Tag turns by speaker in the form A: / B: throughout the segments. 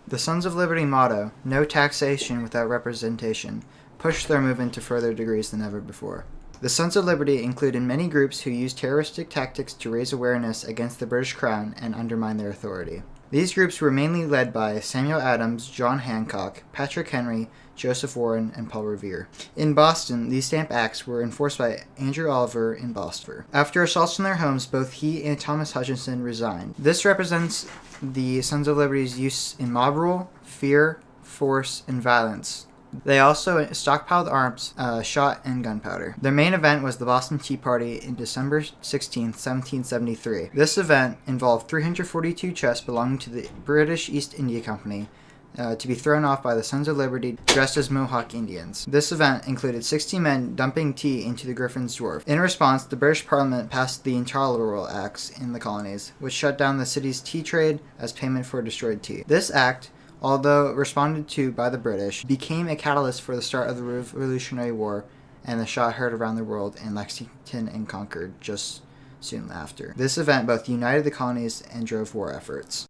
A: The Sons of Liberty motto, "No taxation without representation," pushed their movement to further degrees than ever before. The Sons of Liberty included many groups who used terroristic tactics to raise awareness against the British Crown and undermine their authority. These groups were mainly led by Samuel Adams, John Hancock, Patrick Henry, Joseph Warren, and Paul Revere. In Boston, these stamp acts were enforced by Andrew Oliver in Boston. After assaults on their homes, both he and Thomas Hutchinson resigned. This represents the Sons of Liberty's use in mob rule, fear, force, and violence. They also stockpiled arms, shot, and gunpowder. Their main event was the Boston Tea Party in December 16, 1773. This event involved 342 chests belonging to the British East India Company to be thrown off by the Sons of Liberty dressed as Mohawk Indians. This event included 60 men dumping tea into the Griffin's Wharf. In response, the British Parliament passed the Intolerable Acts in the colonies, which shut down the city's tea trade as payment for destroyed tea. This act, although responded to by the British, became a catalyst for the start of the Revolutionary War and the shot heard around the world in Lexington and Concord just soon after. This event both united the colonies and drove war efforts.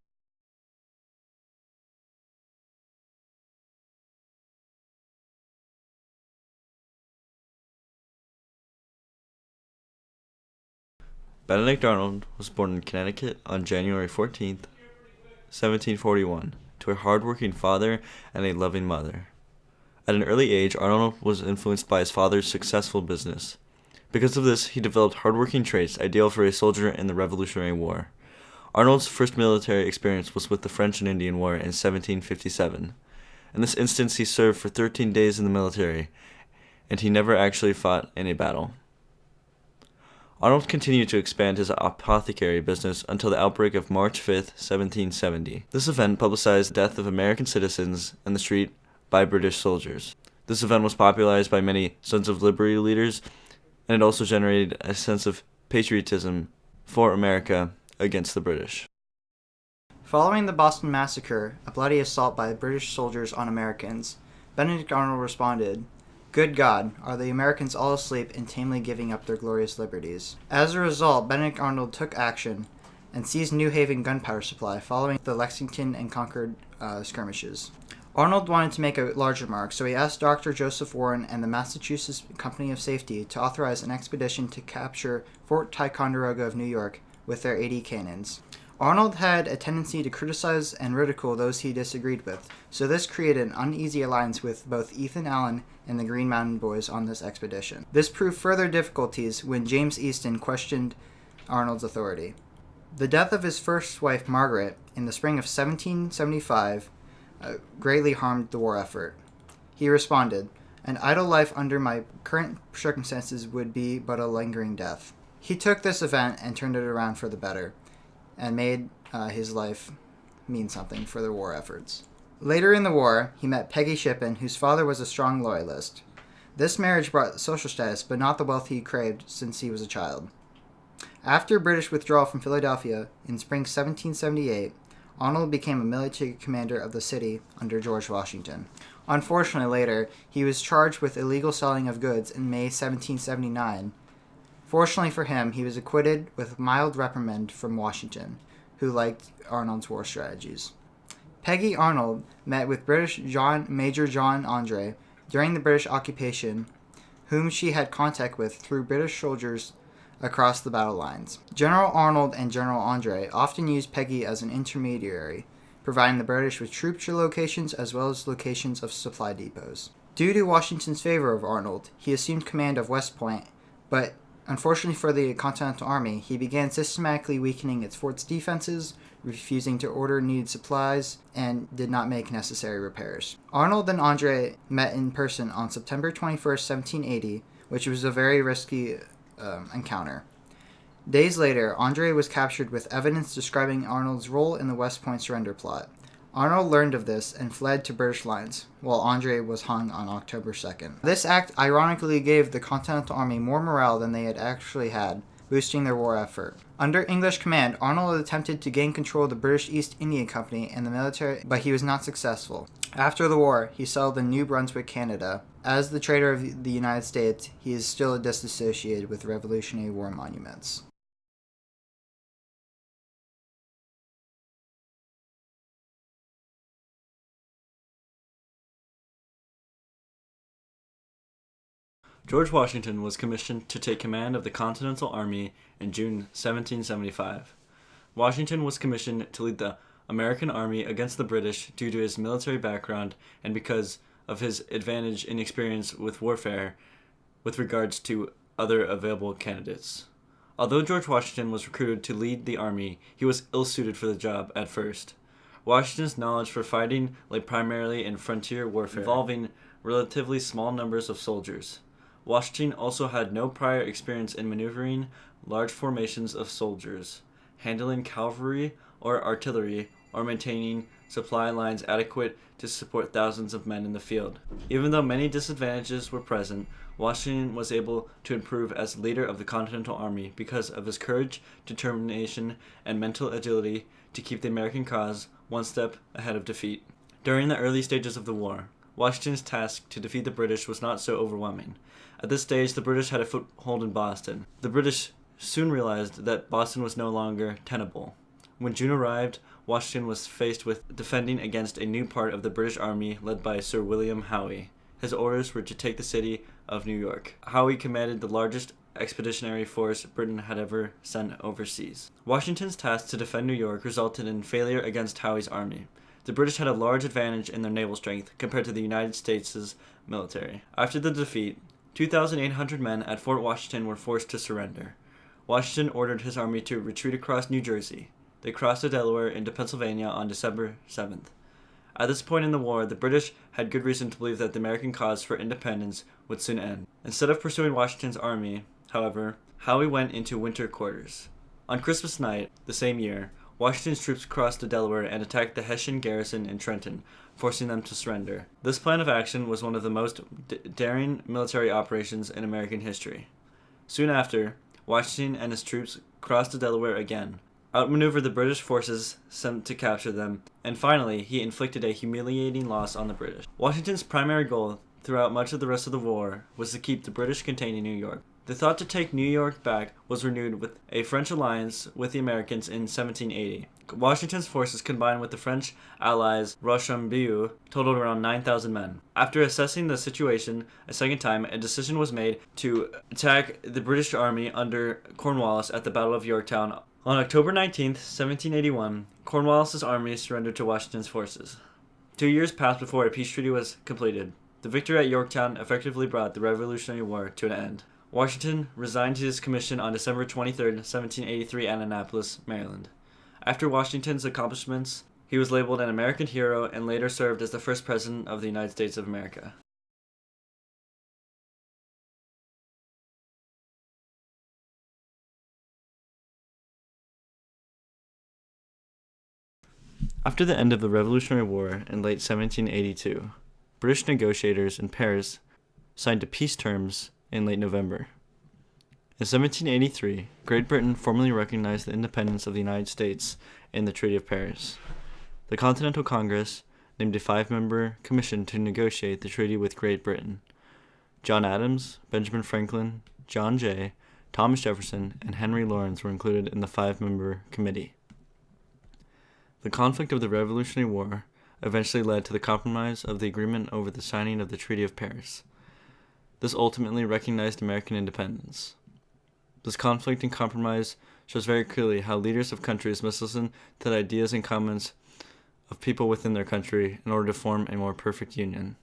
B: Benedict Arnold was born in Connecticut on January 14th, 1741, to a hard-working father and a loving mother. At an early age, Arnold was influenced by his father's successful business. Because of this, he developed hard-working traits ideal for a soldier in the Revolutionary War. Arnold's first military experience was with the French and Indian War in 1757. In this instance, he served for 13 days in the military, and he never actually fought in a battle. Arnold continued to expand his apothecary business until the outbreak of March 5, 1770. This event publicized the death of American citizens in the street by British soldiers. This event was popularized by many Sons of Liberty leaders, and it also generated a sense of patriotism for America against the British.
A: Following the Boston Massacre, a bloody assault by British soldiers on Americans, Benedict Arnold responded, "Good God, are the Americans all asleep and tamely giving up their glorious liberties?" As a result, Benedict Arnold took action and seized New Haven gunpowder supply following the Lexington and Concord skirmishes. Arnold wanted to make a larger mark, so he asked Dr. Joseph Warren and the Massachusetts Company of Safety to authorize an expedition to capture Fort Ticonderoga of New York with their 80 cannons. Arnold had a tendency to criticize and ridicule those he disagreed with, so this created an uneasy alliance with both Ethan Allen and the Green Mountain Boys on this expedition. This proved further difficulties when James Easton questioned Arnold's authority. The death of his first wife, Margaret, in the spring of 1775 greatly harmed the war effort. He responded, "An idle life under my current circumstances would be but a lingering death." He took this event and turned it around for the better, and made his life mean something for the war efforts. Later in the war, he met Peggy Shippen, whose father was a strong loyalist. This marriage brought social status, but not the wealth he craved since he was a child. After British withdrawal from Philadelphia in spring 1778, Arnold became a military commander of the city under George Washington. Unfortunately, later, he was charged with illegal selling of goods in May 1779. Fortunately for him, he was acquitted with mild reprimand from Washington, who liked Arnold's war strategies. Peggy Arnold met with Major John Andre during the British occupation, whom she had contact with through British soldiers across the battle lines. General Arnold and General Andre often used Peggy as an intermediary, providing the British with troop locations as well as locations of supply depots. Due to Washington's favor of Arnold, he assumed command of West Point, but unfortunately for the Continental Army, he began systematically weakening its fort's defenses, refusing to order needed supplies, and did not make necessary repairs. Arnold and Andre met in person on September 21st, 1780, which was a very risky encounter. Days later, Andre was captured with evidence describing Arnold's role in the West Point surrender plot. Arnold learned of this and fled to British lines, while Andre was hung on October 2nd. This act ironically gave the Continental Army more morale than they had actually had, boosting their war effort. Under English command, Arnold attempted to gain control of the British East India Company and the military, but he was not successful. After the war, he settled in New Brunswick, Canada. As the traitor of the United States, he is still disassociated with Revolutionary War monuments.
B: George Washington was commissioned to take command of the Continental Army in June 1775. Washington was commissioned to lead the American army against the British due to his military background and because of his advantage in experience with warfare with regards to other available candidates. Although George Washington was recruited to lead the army, he was ill-suited for the job at first. Washington's knowledge for fighting lay primarily in frontier warfare, involving relatively small numbers of soldiers. Washington also had no prior experience in maneuvering large formations of soldiers, handling cavalry or artillery, or maintaining supply lines adequate to support thousands of men in the field. Even though many disadvantages were present, Washington was able to improve as leader of the Continental Army because of his courage, determination, and mental agility to keep the American cause one step ahead of defeat. During the early stages of the war, Washington's task to defeat the British was not so overwhelming. At this stage, the British had a foothold in Boston. The British soon realized that Boston was no longer tenable. When June arrived, Washington was faced with defending against a new part of the British Army led by Sir William Howe. His orders were to take the city of New York. Howe commanded the largest expeditionary force Britain had ever sent overseas. Washington's task to defend New York resulted in failure against Howe's army. The British had a large advantage in their naval strength compared to the United States' military. After the defeat, 2,800 men at Fort Washington were forced to surrender. Washington ordered his army to retreat across New Jersey. They crossed the Delaware into Pennsylvania on December 7th. At this point in the war, the British had good reason to believe that the American cause for independence would soon end. Instead of pursuing Washington's army, however, Howe went into winter quarters. On Christmas night, the same year, Washington's troops crossed the Delaware and attacked the Hessian garrison in Trenton, forcing them to surrender. This plan of action was one of the most daring military operations in American history. Soon after, Washington and his troops crossed the Delaware again, outmaneuvered the British forces sent to capture them, and finally, he inflicted a humiliating loss on the British. Washington's primary goal throughout much of the rest of the war was to keep the British contained in New York. The thought to take New York back was renewed with a French alliance with the Americans in 1780. Washington's forces combined with the French allies Rochambeau totaled around 9,000 men. After assessing the situation a second time, a decision was made to attack the British army under Cornwallis at the Battle of Yorktown. On October 19, 1781, Cornwallis's army surrendered to Washington's forces. 2 years passed before a peace treaty was completed. The victory at Yorktown effectively brought the Revolutionary War to an end. Washington resigned his commission on December 23, 1783 at Annapolis, Maryland. After Washington's accomplishments, he was labeled an American hero and later served as the first president of the United States of America. After the end of the Revolutionary War in late 1782, British negotiators in Paris signed peace terms in late November. In 1783, Great Britain formally recognized the independence of the United States in the Treaty of Paris. The Continental Congress named a 5-member commission to negotiate the treaty with Great Britain. John Adams, Benjamin Franklin, John Jay, Thomas Jefferson, and Henry Lawrence were included in the 5-member committee. The conflict of the Revolutionary War eventually led to the compromise of the agreement over the signing of the Treaty of Paris. This ultimately recognized American independence. This conflict and compromise shows very clearly how leaders of countries must listen to the ideas and comments of people within their country in order to form a more perfect union.